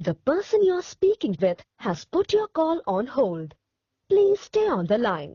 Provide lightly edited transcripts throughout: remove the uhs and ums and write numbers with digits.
The person you are speaking with has put your call on hold. Please stay on the line.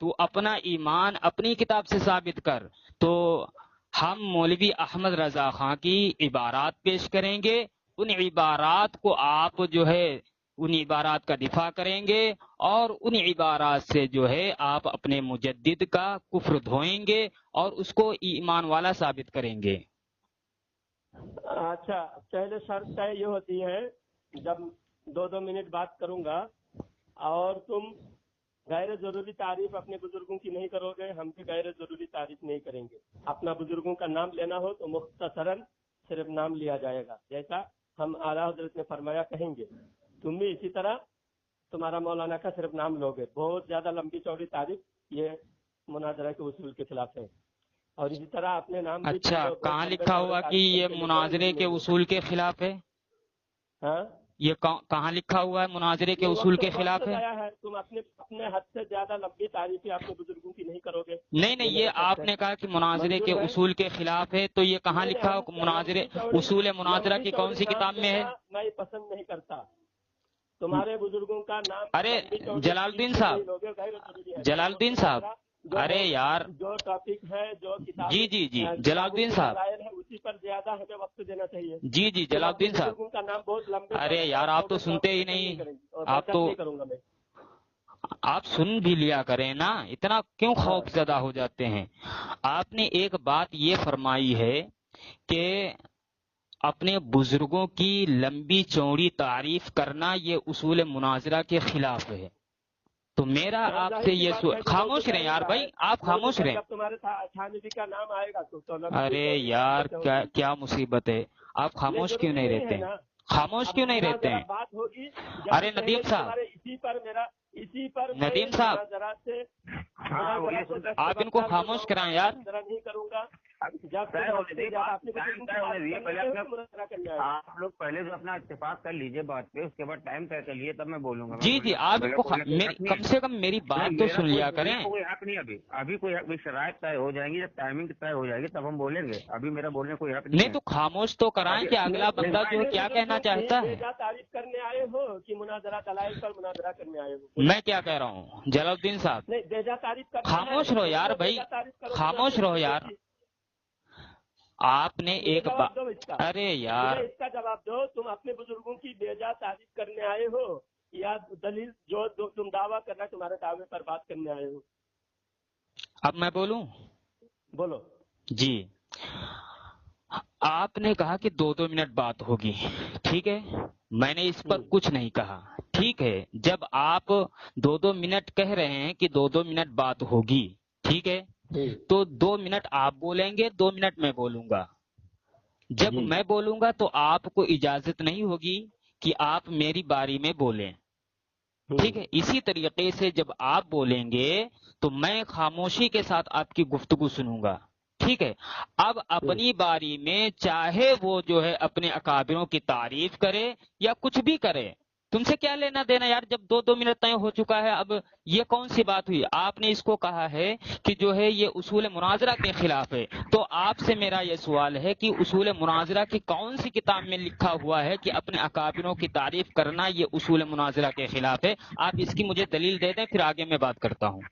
تو اپنا ایمان اپنی کتاب سے ثابت کر. تو ہم مولوی احمد رضا خان کی عبارات پیش کریں گے، ان عبارات کو آپ جو ہے ان عبارات کا دفاع کریں گے، اور ان عبارات سے جو ہے آپ اپنے مجدد کا کفر دھوئیں گے اور اس کو ایمان والا ثابت کریں گے. اچھا، پہلے شرط طے یہ ہوتی ہے جب 2 منٹ بات کروں گا اور تم غیر ضروری تعریف اپنے بزرگوں کی نہیں کرو گے، ہم بھی غیر ضروری تعریف نہیں کریں گے. اپنا بزرگوں کا نام لینا ہو تو مختصراً صرف نام لیا جائے گا، جیسا ہم اعلیٰ حضرت نے فرمایا کہیں گے. تم بھی اسی طرح تمہارا مولانا کا صرف نام لوگے. بہت زیادہ لمبی چوڑی تعریف یہ مناظرہ کے اصول کے خلاف ہے. اور اسی طرح اپنے نام بھی اچھا، کہاں لکھا ہوا کہ یہ مناظرے کے اصول کے خلاف ہے؟ ہاں، یہ کہاں لکھا ہوا ہے مناظرے کے اصول کے خلاف ہے؟ تم اپنے حد سے زیادہ لمبی تعریفیں اپنے بزرگوں کی نہیں کرو گے. نہیں، یہ آپ نے کہا کہ مناظرے کے اصول کے خلاف ہے، تو یہ کہاں لکھا ہو؟ مناظرے اصول مناظرہ کی کون سی کتاب میں ہے؟ میں پسند نہیں کرتا تمہارے بزرگوں کا نام. ارے جلال الدین صاحب، ارے یار، جو ٹاپک ہے جو کتاب جی جلال الدین صاحب، ہے اسی پر زیادہ ہمیں وقت دینا چاہیے. جی جلال الدین صاحب، بزرگوں کا نام بہت لمبے. ارے یار آپ تو سنتے ہی نہیں. آپ تو کروں گا میں. آپ سن بھی لیا کریں نا، اتنا کیوں خوف زدہ ہو جاتے ہیں؟ آپ نے ایک بات یہ فرمائی ہے کہ اپنے بزرگوں کی لمبی چوڑی تعریف کرنا یہ اصول مناظرہ کے خلاف ہے. تو میرا آپ سے یہ خاموش رہیں یار بھائی، آپ خاموش رہیں. تمہارے تھانوی کا نام آئے گا تو ارے یار کیا مصیبت ہے، آپ خاموش کیوں نہیں رہتے ہیں؟ خاموش کیوں نہیں رہتے ہیں؟ بات ہوگی. ارے ندیم صاحب، اسی پر ندیم صاحب، آپ ان کو خاموش کرائیں یار. نہیں کروں گا. آپ لوگ پہلے جو اپنا اتفاق کر لیجئے بات پہ، اس کے بعد ٹائم طے کر لیجیے، تب میں بولوں گا. جی آپ ان کو کم سے کم میری بات تو سن لیا کریں. کوئی حق نہیں ابھی کوئی شرائط طے ہو جائیں گی، جب ٹائمنگ طے ہو جائے گی تب ہم بولیں گے. ابھی میرا بولنے کوئی حق نہیں. تو خاموش تو کرائیں کہ اگلا بندہ جو کیا کہنا چاہتا ہے. تعریف کرنے آئے ہو کہ مناظرہ دلائل پر مناظرہ کرنے آئے ہو؟ میں کیا کہہ رہا ہوں جلال الدین صاحب، نہیں، بیجا تعریف کرنا. خاموش رہو یار بھائی، خاموش رہو یار. آپ نے ایک بات، ارے یار اس کا جواب دو. تم اپنے بزرگوں کی بیجا تعریف کرنے آئے ہو یا دلیل جو تم دعویٰ کرنا تمہارے دعوے پر بات کرنے آئے ہو؟ اب میں بولوں؟ بولو. جی، آپ نے کہا کہ 2 منٹ بات ہوگی، ٹھیک ہے، میں نے اس پر کچھ نہیں کہا. ٹھیک ہے، جب آپ 2 منٹ کہہ رہے ہیں کہ 2 منٹ بات ہوگی، ٹھیک ہے، تو 2 منٹ آپ بولیں گے، 2 منٹ میں بولوں گا. جب میں بولوں گا تو آپ کو اجازت نہیں ہوگی کہ آپ میری باری میں بولیں. ٹھیک ہے، اسی طریقے سے جب آپ بولیں گے تو میں خاموشی کے ساتھ آپ کی گفتگو سنوں گا. ٹھیک ہے، اب اپنی باری میں چاہے وہ جو ہے اپنے اکابروں کی تعریف کرے یا کچھ بھی کرے، تم سے کیا لینا دینا یار. جب 2 منٹ طے ہو چکا ہے، اب یہ کون سی بات ہوئی؟ آپ نے اس کو کہا ہے کہ جو ہے یہ اصول مناظرہ کے خلاف ہے. تو آپ سے میرا یہ سوال ہے کہ اصول مناظرہ کی کون سی کتاب میں لکھا ہوا ہے کہ اپنے اکابروں کی تعریف کرنا یہ اصول مناظرہ کے خلاف ہے؟ آپ اس کی مجھے دلیل دے دیں، پھر آگے میں بات کرتا ہوں.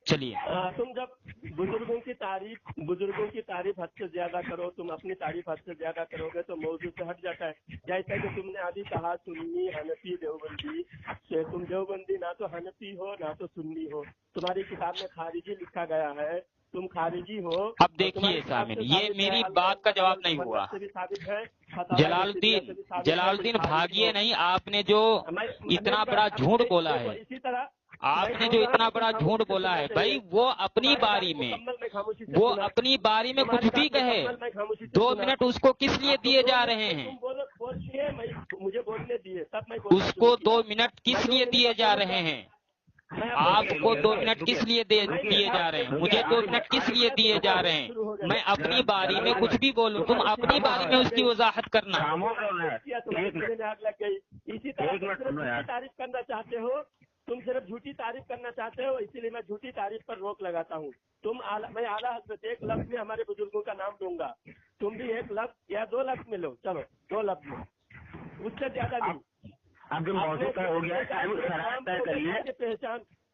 چلیے. تم جب بزرگوں کی تعریف حد سے زیادہ کرو، تم اپنی تعریف حد سے زیادہ کرو گے تو موضوع سے ہٹ جاتا ہے. جیسا کہ تم نے ابھی کہا سنی، حنفی، دیوبندی، کہ تم دیوبندی نہ تو حنفی ہو نہ تو سنی ہو. تمہاری کتاب میں خارجی لکھا گیا ہے، تم خارجی ہو. اب دیکھیے سامن، یہ میری بات کا جواب نہیں ہوا. جلال الدین بھاگیے نہیں، آپ نے جو اتنا بڑا جھوٹ بولا ہے، اسی طرح آپ نے جو اتنا بڑا جھوٹ بولا ہے بھائی، وہ اپنی باری میں کچھ بھی کہے. 2 منٹ اس کو کس لیے دیے جا رہے ہیں؟ مجھے بولنے دیے تب میں اس کو 2 منٹ کس لیے دیے جا رہے ہیں؟ آپ کو 2 منٹ کس لیے دیے جا رہے ہیں؟ مجھے 2 منٹ کس لیے دیے جا رہے ہیں؟ میں اپنی باری میں کچھ بھی بولوں، تم اپنی باری میں اس کی وضاحت کرنا. اسی طرح تعریف کرنا چاہتے ہو، تم صرف جھوٹی تعریف کرنا چاہتے ہو، اسی لیے میں جھوٹی تعریف پر روک لگاتا ہوں. میں اعلیٰ حضرت ایک لفظ میں ہمارے بزرگوں کا نام دوں گا، تم بھی 1 لفظ یا 2 لفظ میں لو. چلو 2 لفظ میں، اس سے زیادہ نہیں. اب جو موضوع کا ہو گیا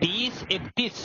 30-31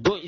2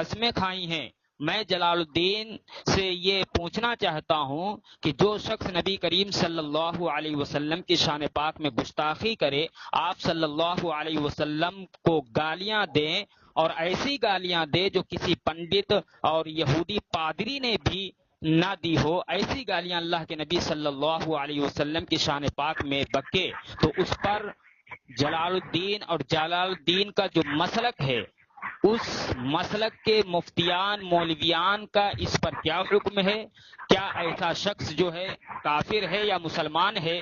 قسمیں کھائی ہیں. میں جلال الدین سے یہ پوچھنا چاہتا ہوں کہ جو شخص نبی کریم صلی اللہ علیہ وسلم کی شان پاک میں گستاخی کرے، آپ صلی اللہ علیہ وسلم کو گالیاں دیں اور ایسی گالیاں دے جو کسی پنڈت اور یہودی پادری نے بھی نہ دی ہو، ایسی گالیاں اللہ کے نبی صلی اللہ علیہ وسلم کی شان پاک میں بکے، تو اس پر جلال الدین اور جلال الدین کا جو مسلک ہے، اس مسلک کے مفتیان مولویان کا اس پر کیا حکم ہے؟ کیا ایسا شخص جو ہے کافر ہے یا مسلمان ہے؟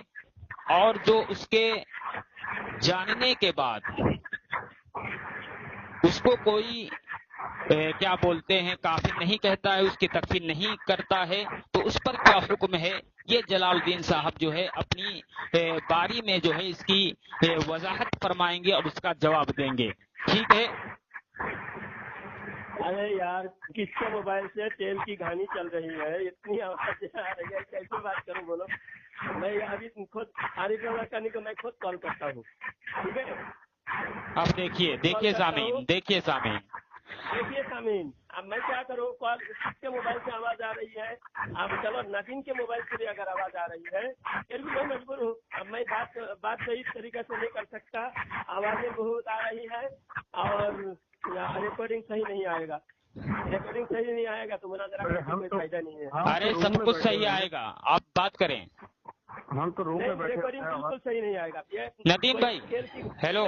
اور جو اس کے جاننے کے بعد اس کو کوئی کیا بولتے ہیں کافر نہیں کہتا ہے، اس کی تکفیر نہیں کرتا ہے، تو اس پر کیا حکم ہے؟ یہ جلال الدین صاحب جو ہے اپنی باری میں جو ہے اس کی وضاحت فرمائیں گے اور اس کا جواب دیں گے. ٹھیک ہے؟ ارے یار، کس کے موبائل سے تیل کی گھانی چل رہی ہے، اتنی آواز آ رہی ہے، کیسے بات کروں بولو. میں ابھی خود عارف اللہ کرنے کو میں خود کال کرتا ہوں. ٹھیک ہے، اب دیکھیے سامعین اب میں کیا کروں؟ کال کس کے موبائل سے آواز آ رہی ہے؟ اب چلو ندیم کے موبائل سے بھی اگر آواز آ رہی ہے پھر بھی میں مجبور ہوں. اب میں بات صحیح طریقے سے نہیں کر سکتا، آوازیں بہت آ رہی ہے اور ریکارڈنگ صحیح نہیں آئے گا. تو مناظرہ کا کوئی فائدہ نہیں ہے. ارے سب کچھ صحیح آئے گا، آپ بات کریں. ہم تو روم میں بیٹھے ریکارڈنگ بالکل صحیح نہیں آئے گا. ندیم بھائی ہیلو،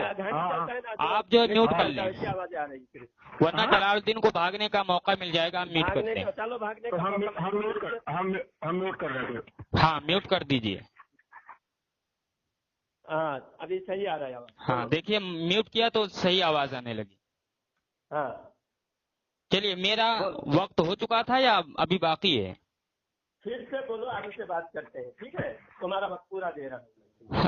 آپ جو میوٹ کر لیں آواز آ رہی ہے، ورنہ جلال الدین کو بھاگنے کا موقع مل جائے گا. میوٹ کرتے ہیں. چلو بھاگنے تو کا ہم میوٹ کر رہے تھے. ہاں میوٹ کر دیجئے. ہاں ابھی صحیح آ رہا ہے آواز. ہاں دیکھیے میوٹ کیا تو صحیح آواز آنے لگی. ہاں چلیے، میرا وقت ہو چکا تھا یا ابھی باقی ہے؟ پھر سے بولو، آگے سے بات کرتے ہیں. ٹھیک ہے، تمہارا وقت پورا دے رہا ہوں.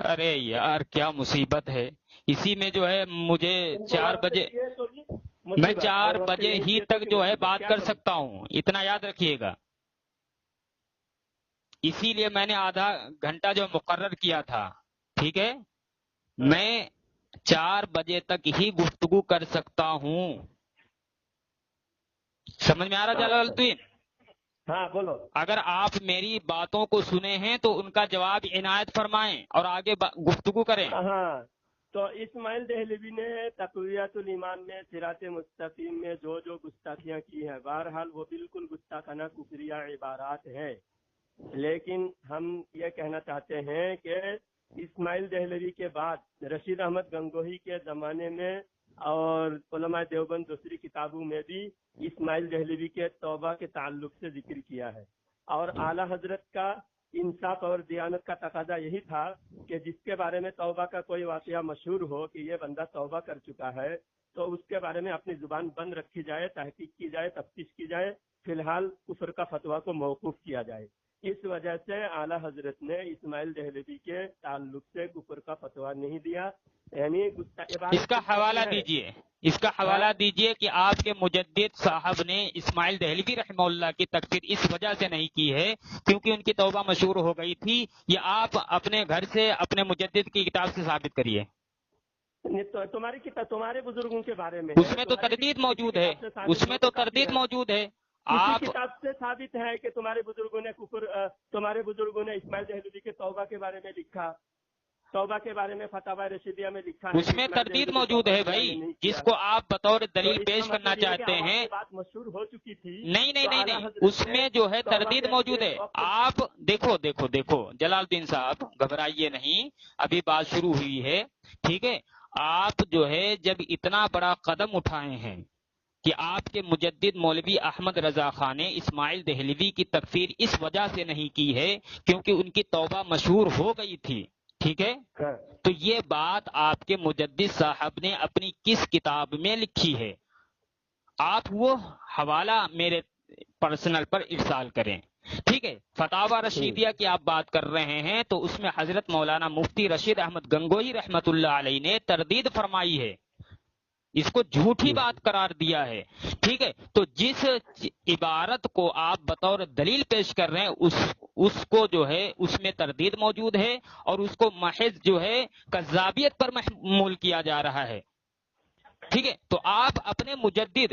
ارے یار کیا مصیبت ہے، اسی میں جو ہے مجھے 4 بجے، میں 4 بجے ہی تک جو ہے بات کر سکتا ہوں، اتنا یاد رکھیے گا. اسی لیے میں نے آدھا گھنٹہ جو مقرر کیا تھا. ٹھیک ہے، میں 4 بجے تک ہی گفتگو کر سکتا ہوں. سمجھ میں آ رہا جلال الدین؟ ہاں بولو. اگر آپ میری باتوں کو سنے ہیں تو ان کا جواب عنایت فرمائیں اور آگے گفتگو کریں. ہاں، تو اسماعیل دہلوی نے تقویت الایمان میں صراط مستقیم میں جو گستاخیاں کی ہیں، بہرحال وہ بالکل گستاخانہ کفریہ عبارات ہیں. لیکن ہم یہ کہنا چاہتے ہیں کہ اسماعیل دہلوی کے بعد رشید احمد گنگوہی کے زمانے میں اور علماء دیوبند دوسری کتابوں میں بھی اسماعیل دہلوی کے توبہ کے تعلق سے ذکر کیا ہے. اور اعلیٰ حضرت کا انصاف اور دیانت کا تقاضا یہی تھا کہ جس کے بارے میں توبہ کا کوئی واقعہ مشہور ہو کہ یہ بندہ توبہ کر چکا ہے تو اس کے بارے میں اپنی زبان بند رکھی جائے، تحقیق کی جائے، تفتیش کی جائے، فی الحال کفر کا فتویٰ کو موقوف کیا جائے. اس وجہ سے اعلیٰ حضرت نے اسماعیل دہلوی کے تعلق سے کفر کا فتویٰ نہیں دیا. یعنی اس کا حوالہ دیجئے کہ آپ کے مجدد صاحب نے اسماعیل دہلوی رحمہ اللہ کی تکفیر اس وجہ سے نہیں کی ہے کیونکہ ان کی توبہ مشہور ہو گئی تھی. یہ آپ اپنے گھر سے اپنے مجدد کی کتاب سے ثابت کریے. تمہاری کتاب تمہارے بزرگوں کے بارے میں اس میں تو تردید موجود ہے. آپ کتاب سے ثابت ہے کہ تمہارے بزرگوں نے اسماعیل دہلوی کے توبہ کے بارے میں لکھا، توبہ کے بارے میں فتاوی رشیدیہ میں لکھا ہے. اس میں تردید موجود ہے بھائی، جس کو آپ بطور دلیل پیش کرنا چاہتے ہیں. بات مشہور ہو چکی تھی. نہیں، اس میں جو ہے تردید موجود ہے. آپ دیکھو جلال الدین صاحب، گھبرائیے نہیں، ابھی بات شروع ہوئی ہے. ٹھیک ہے، آپ جو ہے جب اتنا بڑا قدم اٹھائے ہیں کہ آپ کے مجدد مولوی احمد رضا خان نے اسماعیل دہلوی کی تکفیر اس وجہ سے نہیں کی ہے کیونکہ ان کی توبہ مشہور ہو گئی تھی. ٹھیک ہے، تو یہ بات آپ کے مجدد صاحب نے اپنی کس کتاب میں لکھی ہے؟ آپ وہ حوالہ میرے پرسنل پر ارسال کریں. ٹھیک ہے، فتاوی رشیدیہ کی آپ بات کر رہے ہیں تو اس میں حضرت مولانا مفتی رشید احمد گنگوہی رحمت اللہ علیہ نے تردید فرمائی ہے، اس کو جھوٹی بات قرار دیا ہے. ٹھیک ہے، تو جس عبارت کو آپ بطور دلیل پیش کر رہے ہیں اس کو جو ہے اس میں تردید موجود ہے اور اس کو محض جو ہے کذابیت پر محمول کیا جا رہا ہے. ٹھیک ہے، تو آپ اپنے مجدد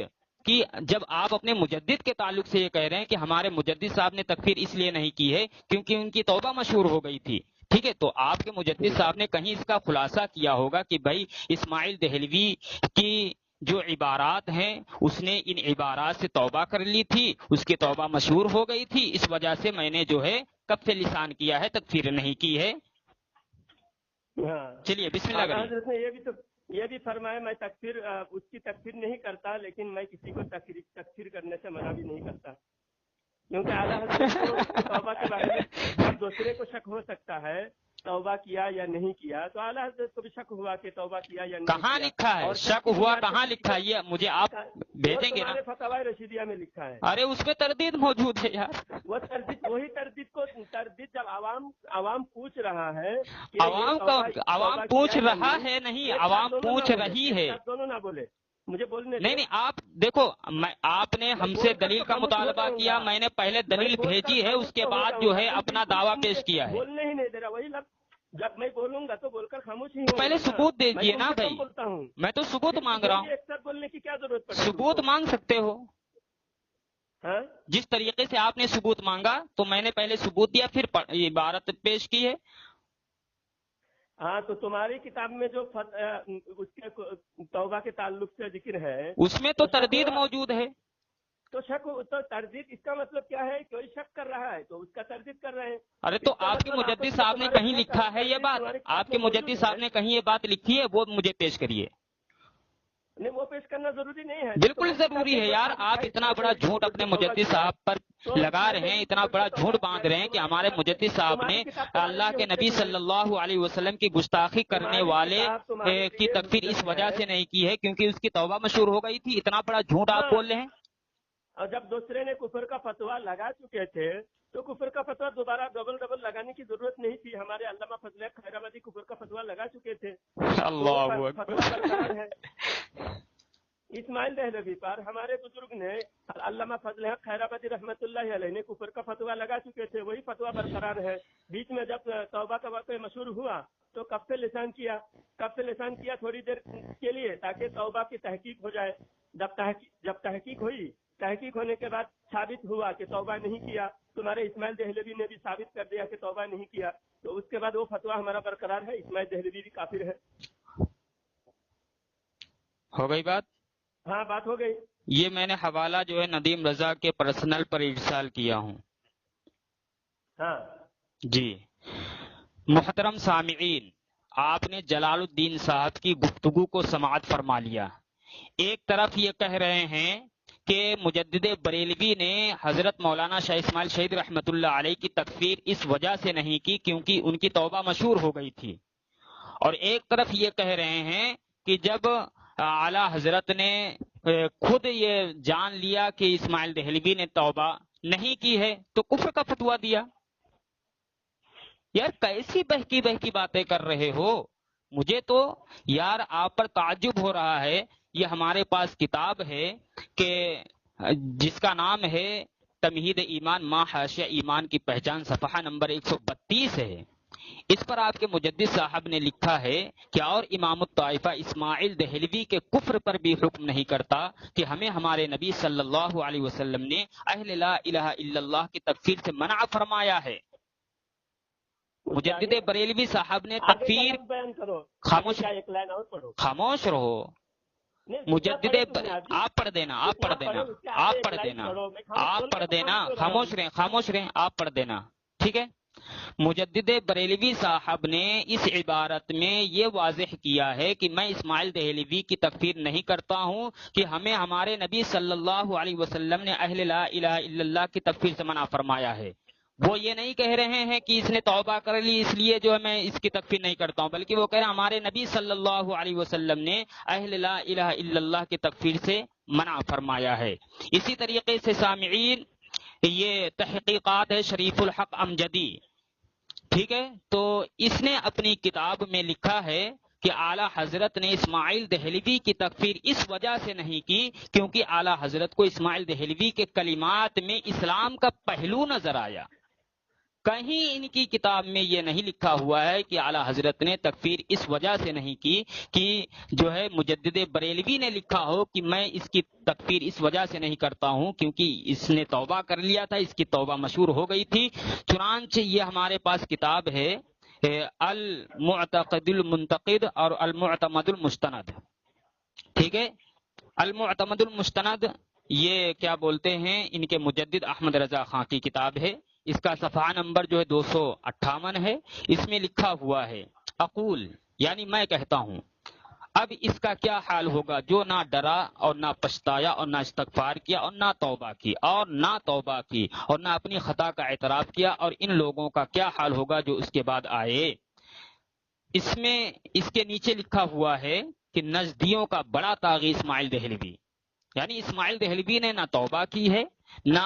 کہ جب آپ اپنے مجدد کے تعلق سے یہ کہہ رہے ہیں کہ ہمارے مجدد صاحب نے تکفیر اس لیے نہیں کی ہے کیونکہ ان کی توبہ مشہور ہو گئی تھی، ٹھیک ہے، تو آپ کے مجدد صاحب نے کہیں اس کا خلاصہ کیا ہوگا کہ بھائی اسماعیل دہلوی کی جو عبارات ہیں اس نے ان عبارات سے توبہ کر لی تھی، اس کی توبہ مشہور ہو گئی تھی، اس وجہ سے میں نے جو ہے کف لسان کیا ہے، تکفیر نہیں کی ہے۔ چلیے بسم اللہ کریے۔ حضرت نے یہ بھی فرمایا میں تکفیر اس کی تکفیر نہیں کرتا، لیکن میں کسی کو تکفیر کرنے سے منع بھی نہیں کرتا، کیونکہ اعلیٰ حضرت کو توبہ کے بارے میں اب دوسرے کو شک ہو سکتا ہے توبہ کیا یا نہیں کیا، تو اعلیٰ حضرت کو بھی شک ہوا کہ توبہ کیا یا نہیں کہاں کیا۔ لکھا ہے شک ہوا؟ کہاں لکھا ہے؟ یہ مجھے آپ بھیجیں گے نا؟ فتاوی رشیدیہ میں لکھا ہے۔ ارے اس میں تردید موجود ہے یار۔ وہ تردید جب عوام پوچھ رہا ہے، عوام پوچھ رہا ہے نہیں، عوام پوچھ رہی ہے۔ دونوں نہ بولے، مجھے بولنے نہیں آپ دیکھو، آپ نے ہم سے دلیل کا مطالبہ کیا، میں نے پہلے دلیل بھیجی ہے، اس کے بعد جو ہے اپنا دعویٰ پیش کیا ہے۔ بولنے ہی نہیں دے رہا، وہی لفظ جب میں بولوں گا تو بول کر خاموش ہی ہوں۔ پہلے ثبوت دیجیے نا بھائی، بولتا ہوں میں تو ثبوت مانگ رہا ہوں۔ ایک ساتھ بولنے کی کیا ضرورت پڑی؟ ثبوت مانگ سکتے ہو ہاں، جس طریقے سے آپ نے ثبوت مانگا، تو میں نے پہلے ثبوت دیا پھر عبارت پیش کی ہے۔ ہاں، تو تمہاری کتاب میں جو اس کے توبہ کے تعلق سے ذکر ہے اس میں تو تردید موجود ہے۔ تو شک تو تردید، اس کا مطلب کیا ہے؟ کوئی شک کر رہا ہے تو اس کا تردید کر رہے ہیں۔ ارے تو آپ کے مجدد صاحب نے کہیں لکھا ہے یہ بات؟ آپ کے مجدد صاحب نے کہیں یہ بات لکھی ہے؟ وہ مجھے پیش کریے۔ نہیں، وہ پیش کرنا ضروری نہیں ہے۔ بالکل ضروری ہے یار، آپ اتنا بڑا جھوٹ اپنے مجدد صاحب پر لگا رہے ہیں، اتنا بڑا جھوٹ باندھ رہے ہیں کہ ہمارے مجدد صاحب نے اللہ کے نبی صلی اللہ علیہ وسلم کی گستاخی کرنے والے کی تکفیر اس وجہ سے نہیں کی ہے کیونکہ اس کی توبہ مشہور ہو گئی تھی۔ اتنا بڑا جھوٹ آپ بول رہے ہیں۔ اور جب دوسرے نے کفر کا فتویٰ لگا چکے تھے تو کفر کا فتویٰ دوبارہ ڈبل لگانے کی ضرورت نہیں تھی۔ ہمارے علامہ فضل حق خیرآبادی کفر کا فتویٰ لگا چکے تھے۔ اللہ اکبر۔ اسماعیل دہلوی پر ہمارے بزرگ نے علامہ فضل حق خیرآبادی رحمۃ اللہ علیہ نے کفر کا فتویٰ لگا چکے تھے، وہی فتویٰ برقرار ہے۔ بیچ میں جب توبہ کا واقعہ مشہور ہوا تو کف لسان کیا تھوڑی دیر کے لیے تاکہ توبہ کی تحقیق ہو جائے۔ جب تحقیق ہونے کے بعد ثابت ہوا کہ توبہ نہیں کیا، تمہارے اسماعیل دہلوی نے بھی ثابت کر دیا کہ توبہ نہیں کیا، تو اس کے بعد وہ فتویٰ ہمارا برقرار ہے، اسماعیل دہلوی بھی کافر ہے۔ ہو گئی بات؟ ہاں، بات ہو گئی۔ یہ میں نے حوالہ جو ہے ندیم رضا کے پرسنل پر ارسال کیا ہوں۔ ہاں جی محترم سامعین، آپ نے جلال الدین صاحب کی گفتگو کو سماعت فرما لیا۔ ایک طرف یہ کہہ رہے ہیں کہ مجدد بریلوی نے حضرت مولانا شاہ اسماعیل شہید رحمۃ اللہ علیہ کی تکفیر اس وجہ سے نہیں کی کیونکہ ان کی توبہ مشہور ہو گئی تھی، اور ایک طرف یہ کہہ رہے ہیں کہ جب اعلیٰ حضرت نے خود یہ جان لیا کہ اسماعیل دہلوی نے توبہ نہیں کی ہے تو کفر کا فتویٰ دیا۔ یار کیسی بہکی باتیں کر رہے ہو؟ مجھے تو یار آپ پر تعجب ہو رہا ہے۔ یہ ہمارے پاس کتاب ہے کہ جس کا نام ہے تمہید ایمان ما حاشیہ ایمان کی پہچان، صفحہ نمبر 132 ہے۔ اس پر آپ کے مجدد صاحب نے لکھا ہے کہ اور امام الطائفہ اسماعیل دہلوی کے کفر پر بھی حکم نہیں کرتا کہ ہمیں ہمارے نبی صلی اللہ علیہ وسلم نے اہل لا الہ الا اللہ کی تکفیر سے منع فرمایا ہے۔ مجدد بریلوی صاحب نے تکفیر خاموش رہو۔ مجدد آپ پڑھ دینا خاموش رہیں آپ پڑھ دینا، ٹھیک ہے۔ مجدد بریلوی صاحب نے اس عبارت میں یہ واضح کیا ہے کہ میں اسماعیل دہلوی کی تکفیر نہیں کرتا ہوں کہ ہمیں ہمارے نبی صلی اللہ علیہ وسلم نے اہل لا الہ الا اللہ کی تکفیر سے منع فرمایا ہے۔ وہ یہ نہیں کہہ رہے ہیں کہ اس نے توبہ کر لی اس لیے جو ہے میں اس کی تکفیر نہیں کرتا ہوں، بلکہ وہ کہہ رہے ہیں ہمارے نبی صلی اللہ علیہ وسلم نے اہل لا الہ الا اللہ کی تکفیر سے منع فرمایا ہے۔ اسی طریقے سے سامعین، یہ تحقیقات ہے شریف الحق امجدی، ٹھیک ہے، تو اس نے اپنی کتاب میں لکھا ہے کہ اعلیٰ حضرت نے اسماعیل دہلوی کی تکفیر اس وجہ سے نہیں کی کیونکہ اعلیٰ حضرت کو اسماعیل دہلوی کے کلمات میں اسلام کا پہلو نظر آیا۔ کہیں ان کی کتاب میں یہ نہیں لکھا ہوا ہے کہ اعلیٰ حضرت نے تکفیر اس وجہ سے نہیں کی کہ جو ہے مجدد بریلوی نے لکھا ہو کہ میں اس کی تکفیر اس وجہ سے نہیں کرتا ہوں کیونکہ اس نے توبہ کر لیا تھا، اس کی توبہ مشہور ہو گئی تھی۔ چنانچہ یہ ہمارے پاس کتاب ہے المعتقد المنتقد اور المعتمد المستند، ٹھیک ہے۔ المعتمد المستند یہ کیا بولتے ہیں، ان کے مجدد احمد رضا خان کی کتاب ہے، اس کا صفحہ نمبر جو ہے 258 ہے۔ اس میں لکھا ہوا ہے اقول، یعنی میں کہتا ہوں، اب اس کا کیا حال ہوگا جو نہ ڈرا اور نہ پچھتایا اور نہ استغفار کیا اور نہ توبہ کی اور نہ اپنی خطا کا اعتراف کیا، اور ان لوگوں کا کیا حال ہوگا جو اس کے بعد آئے۔ اس میں اس کے نیچے لکھا ہوا ہے کہ نزدیوں کا بڑا طاغی اسماعیل دہلوی، یعنی اسماعیل دہلوی نے نہ توبہ کی ہے، نہ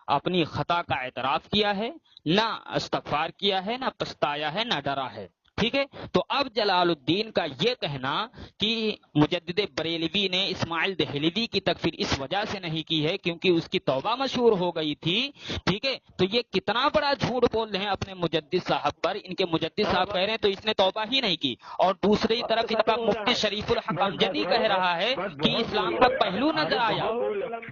اپنی خطا کا اعتراف کیا ہے، نہ استغفار کیا ہے، نہ پچھتایا ہے، نہ ڈرا ہے، ٹھیک ہے۔ تو اب جلال الدین کا یہ کہنا کہ مجدد بریلوی نے اسماعیل دہلوی کی تکفیر اس وجہ سے نہیں کی ہے کیونکہ اس کی توبہ مشہور ہو گئی تھی، ٹھیک ہے، تو یہ کتنا بڑا جھوٹ بول رہے ہیں اپنے مجدد صاحب پر۔ ان کے مجدد صاحب کہہ رہے ہیں تو اس نے توبہ ہی نہیں کی، اور دوسری طرف ان کا مفتی شریف الحق امجدی کہہ رہا ہے کہ اسلام کا پہلو نظر آیا۔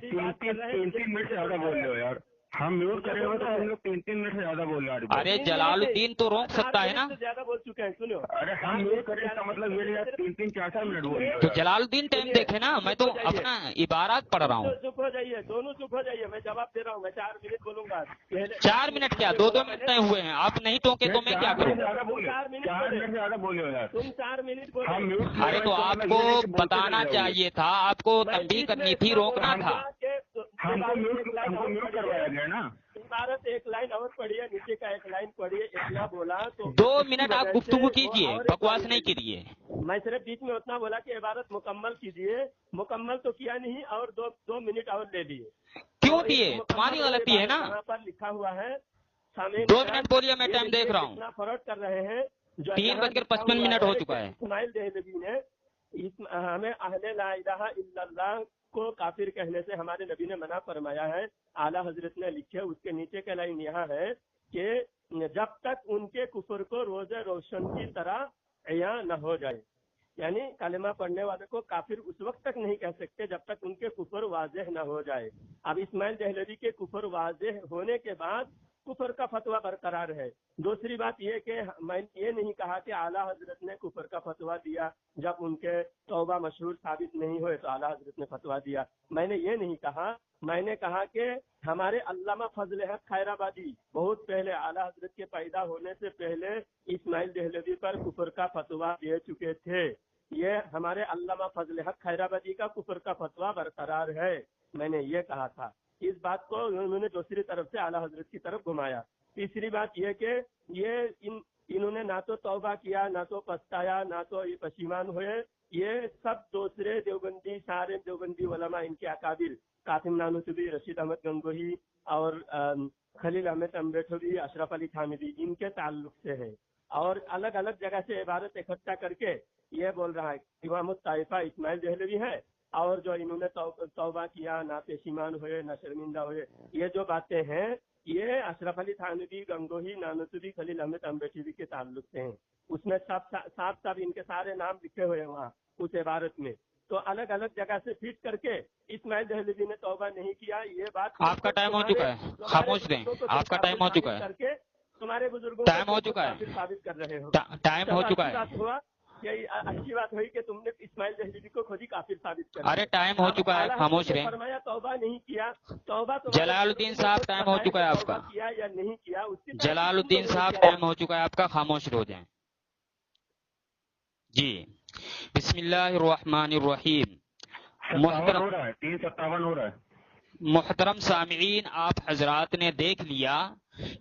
3 منٹ سے زیادہ بول رہے ہو یار، ہم میوٹ کرے ہوئے تو ہم لوگ 3 منٹ سے زیادہ بول رہے ہیں۔ ارے جلال الدین تو روک سکتا ہے نا، زیادہ بول چکے ہیں، سنو۔ ارے ہم میوٹ کرے اس کا مطلب یہ نہیں 3 4 منٹ بول رہے ہو۔ تو جلال الدین ٹائم دیکھے نا، میں تو اپنا عبارات پڑھ رہا ہوں۔ چپ ہو جائیے، دونوں چپ ہو جائیے، میں جواب دے رہا ہوں، میں 4 منٹ بولوں گا۔ 4 منٹ کیا 2 منٹ طے ہوئے ہیں، آپ نہیں ٹوکے تو میں کیا کروں؟ 4 منٹ سے زیادہ بولے ہو یار تم 4 منٹ بولو۔ ہم میوٹ کرے ارے تو آپ کو بتانا چاہیے تھا، آپ کو تنبیہ کرنی تھی، روکنا تھا۔ ہم کو میوٹ کروایا گیا نا۔ عبارت ایک لائن اور پڑھیے، نیچے کا ایک لائن پڑھیے، اتنا بولا تو 2 منٹ آپ گفتگو کیجئے، بکواس نہیں کیجئے۔ میں صرف بیچ میں اتنا بولا کہ عبارت مکمل کیجئے، مکمل تو کیا نہیں، اور 2 منٹ اور لے لیے۔ کیوں دیے؟ تمہاری غلطی ہے نا۔ یہاں پر لکھا ہوا ہے 2 منٹ بولیے، میں ٹائم دیکھ رہا ہوں۔ اتنا فراڈ کر رہے ہیں۔ 3:55 ہو چکا ہے۔ اسماعیل دہلوی نے ہمیں اہل لا الہ الا اللہ کو کافر کہنے سے ہمارے نبی نے منع فرمایا ہے۔ اعلیٰ حضرت نے لکھے، اس کے نیچے کا لائن یہاں ہے کہ جب تک ان کے کفر کو روز روشن کی طرح عیاں نہ ہو جائے، یعنی کلمہ پڑھنے والے کو کافر اس وقت تک نہیں کہہ سکتے جب تک ان کے کفر واضح نہ ہو جائے۔ اب اسماعیل دہلوی کے کفر واضح ہونے کے بعد کفر کا فتویٰ برقرار ہے۔ دوسری بات یہ کہ میں یہ نہیں کہا کہ اعلیٰ حضرت نے کفر کا فتویٰ دیا جب ان کے توبہ مشہور ثابت نہیں ہوئے تو اعلیٰ حضرت نے فتویٰ دیا، میں نے یہ نہیں کہا۔ میں نے کہا کہ ہمارے علامہ فضل حق خیر آبادی بہت پہلے اعلیٰ حضرت کے پیدا ہونے سے پہلے اسماعیل دہلوی پر کفر کا فتویٰ دے چکے تھے۔ یہ ہمارے علامہ فضل حق خیر آبادی کا کفر کا فتویٰ برقرار ہے، میں نے یہ کہا تھا۔ اس بات کو انہوں نے دوسری طرف سے اعلیٰ حضرت کی طرف گھمایا۔ تیسری بات یہ کہ انہوں نے نہ تو توبہ کیا، نہ تو پچھتایا، نہ تو پشیمان ہوئے۔ یہ سب دوسرے دیوبندی، سارے دیوبندی علماء، ان کے اکابر قاسم نانوتوی، رشید احمد گنگوہی اور خلیل احمد امبیٹوی، اشرف علی تھانوی، ان کے تعلق سے ہے، اور الگ الگ جگہ سے عبارت اکٹھا کر کے یہ بول رہا ہے امام الطائفہ اسماعیل دہلوی ہے، اور جو انہوں نے توبہ کیا، نہ پشیمان ہوئے، نہ شرمندہ ہوئے، یہ جو باتیں ہیں یہ اشرف علی تھانوی، گنگوہی، نانوتوی، خلیل احمد امبیٹوی کے تعلق سے ہیں۔ اس میں صاف ان کے سارے نام لکھے ہوئے ہیں وہاں اس عبارت میں۔ تو الگ الگ جگہ سے فٹ کر کے اسماعیل دہلوی نے توبہ نہیں کیا، یہ بات آپ کا ٹائم ہو چکا ہے، خاموش رہیں، آپ کا ٹائم ہو چکا ہے، کر کے تمہارے بزرگوں ٹائم ہو چکا ہے، ثابت کر رہے ہو۔ ٹائم ہو چکا ہے۔ ہوا یہ اچھی بات ہوئی کہ تم نے اسماعیل دہلوی کو خود ہی کافر ثابت کر دیا۔ ارے ٹائم ہو چکا ہے، خاموش رہیں۔ فرمایا توبہ نہیں کیا، توبہ جلال الدین صاحب ٹائم ہو چکا ہے آپ کا۔ کیا یا نہیں کیا اس کی جلال الدین صاحب ٹائم ہو چکا ہے آپ کا، خاموش ہو جائیں۔ جی بسم اللہ الرحمن الرحیم۔ 57 ہو رہا ہے، 357 ہو رہا ہے۔ محترم سامعین، آپ حضرات نے دیکھ لیا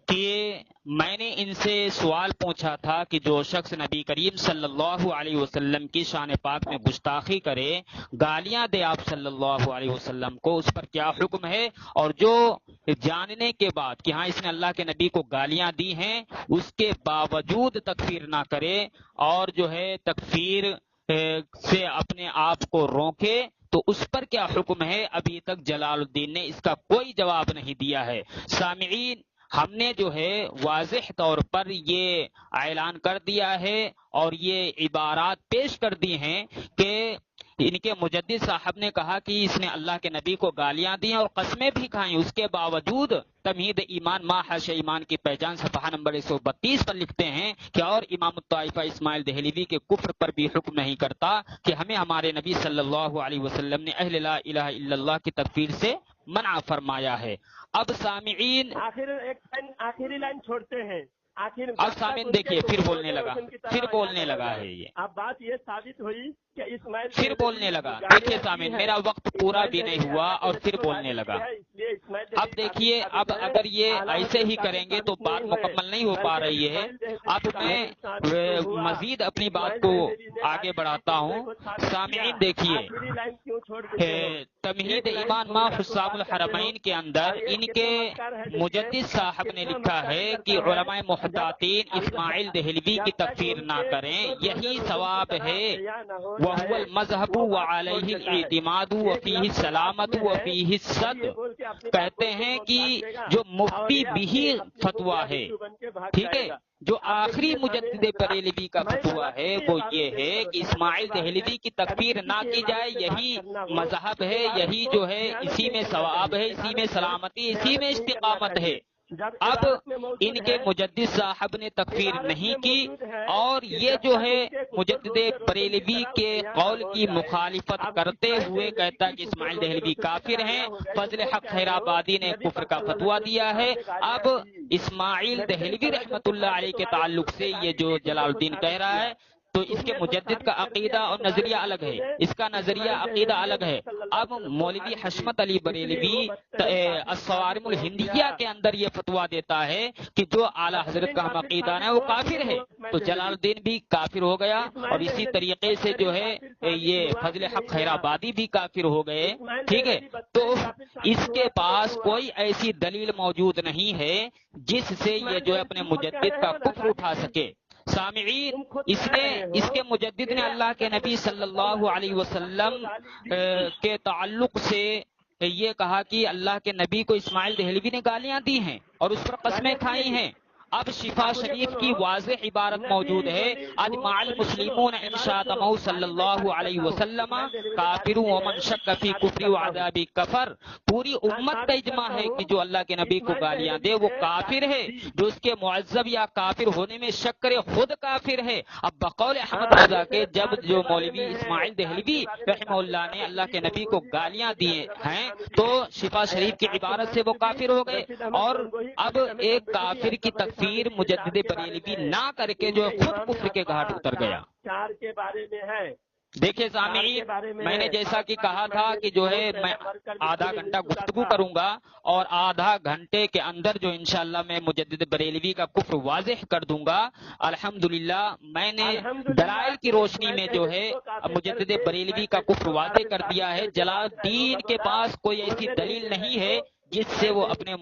کہ میں نے ان سے سوال پوچھا تھا کہ جو شخص نبی کریم صلی اللہ علیہ وسلم کی شان پاک میں گستاخی کرے، گالیاں دے آپ صلی اللہ علیہ وسلم کو، اس پر کیا حکم ہے، اور جو جاننے کے بعد کہ ہاں اس نے اللہ کے نبی کو گالیاں دی ہیں اس کے باوجود تکفیر نہ کرے اور جو ہے تکفیر سے اپنے آپ کو روکے، تو اس پر کیا حکم ہے؟ ابھی تک جلال الدین نے اس کا کوئی جواب نہیں دیا ہے۔ سامعین، ہم نے جو ہے واضح طور پر یہ اعلان کر دیا ہے اور یہ عبارات پیش کر دی ہیں کہ ان کے مجدد صاحب نے کہا کہ اس نے اللہ کے نبی کو گالیاں دی اور قسمیں بھی کھائیں، اس کے باوجود تمہید ایمان ما حش ایمان کی پہچان صفحہ نمبر 132 پر لکھتے ہیں کہ اور امام الطائفہ اسماعیل دہلوی کے کفر پر بھی حکم نہیں کرتا کہ ہمیں ہمارے نبی صلی اللہ علیہ وسلم نے اہل لا الہ الا اللہ کی تکفیر سے منع فرمایا ہے۔ اب سامعین آخری لائن چھوڑتے ہیں، اب سامعین دیکھیے پھر بولنے لگا ہے یہ، اب بات یہ ثابت ہوئی کہ اسماعیل پھر بولنے لگا۔ دیکھیے سامعین، میرا وقت پورا بھی نہیں ہوا اور پھر بولنے لگا۔ اب دیکھیے، اب اگر یہ ایسے ہی کریں گے تو بات مکمل نہیں ہو پا رہی ہے۔ اب میں مزید اپنی بات کو آگے بڑھاتا ہوں۔ سامعین دیکھیے، تمہید ایمان ما حسام الحرمین کے اندر ان کے مجدد صاحب نے لکھا ہے کہ علماء محتاطین اسماعیل دہلوی کی تکفیر نہ کریں، یہی ثواب ہے۔ وَهُوَ الْمَذْهَبُ وَعَلَيْهِ الْاعْتِمَادُ وَفِيهِ السَّلَامَةُ وَفِيهِ الصَّدْقُ۔ کہتے ہیں کہ جو مفتی بھی فتویٰ ہے، ٹھیک ہے، جو آخری مجدد بریلوی کا فتویٰ ہے وہ یہ ہے کہ اسماعیل دہلوی کی تکفیر نہ کی جائے، یہی مذہب ہے، یہی جو ہے اسی میں ثواب ہے، اسی میں سلامتی، اسی میں استقامت ہے۔ اب ان کے مجدد صاحب نے تکفیر نہیں کی اور یہ جو ہے مجدد بریلوی کے قول کی مخالفت کرتے ہوئے کہتا ہے کہ اسماعیل دہلوی کافر ہیں۔ فضل حق خیرآبادی نے کفر کا فتویٰ دیا ہے۔ اب اسماعیل دہلوی رحمت اللہ علیہ کے تعلق سے یہ جو جلال الدین کہہ رہا ہے تو اس کے مجدد کا عقیدہ اور نظریہ الگ ہے، اس کا نظریہ عقیدہ الگ ہے۔ اب مولوی حشمت علی بریلوی الصوارم الہندیہ کے اندر یہ فتویٰ دیتا ہے کہ جو اعلیٰ حضرت کا ہم عقیدہ ہے وہ کافر ہے، تو جلال الدین بھی کافر ہو گیا اور اسی طریقے سے جو ہے یہ فضل حق خیرآبادی بھی کافر ہو گئے، ٹھیک ہے۔ تو اس کے پاس کوئی ایسی دلیل موجود نہیں ہے جس سے یہ جو ہے اپنے مجدد کا کفر اٹھا سکے۔ سامعین، اس کے مجدد نے اللہ کے نبی صلی اللہ علیہ وسلم کے تعلق سے یہ کہا کہ اللہ کے نبی کو اسماعیل دہلوی نے گالیاں دی ہیں اور اس پر قسمیں کھائی ہیں۔ اب شفا شریف کی واضح عبارت موجود ہے، اجمع المسلمون ان شاتمہ صلی اللہ علیہ وسلم کافر ومن شک فی کفر وعذاب کفر۔ پوری امت کا اجماع ہے کہ جو اللہ کے نبی کو گالیاں دے وہ کافر ہے، جو اس کے معذب یا کافر ہونے میں شک کرے خود کافر ہے۔ اب بقول احمد رضا کے جب جو مولوی اسماعیل دہلوی رحمہ اللہ نے اللہ کے نبی کو گالیاں دیے ہیں تو شفا شریف کی عبارت سے وہ کافر ہو گئے، اور اب ایک کافر کی تکفیر مجدد بریلوی نہ کر کے جو خود کفر کے گھاٹ اتر گیا۔ چار کے بارے میں ہے، دیکھیں سامعین، میں نے جیسا کہ کہا تھا کہ جو ہے میں آدھا گھنٹہ گفتگو کروں گا اور آدھا گھنٹے کے اندر جو انشاءاللہ میں مجدد بریلوی کا کفر واضح کر دوں گا۔ الحمدللہ میں نے دلائل کی روشنی میں جو ہے مجدد بریلوی کا کفر واضح کر دیا ہے۔ جلال الدین کے پاس کوئی ایسی دلیل نہیں ہے جس سے وہ اپنے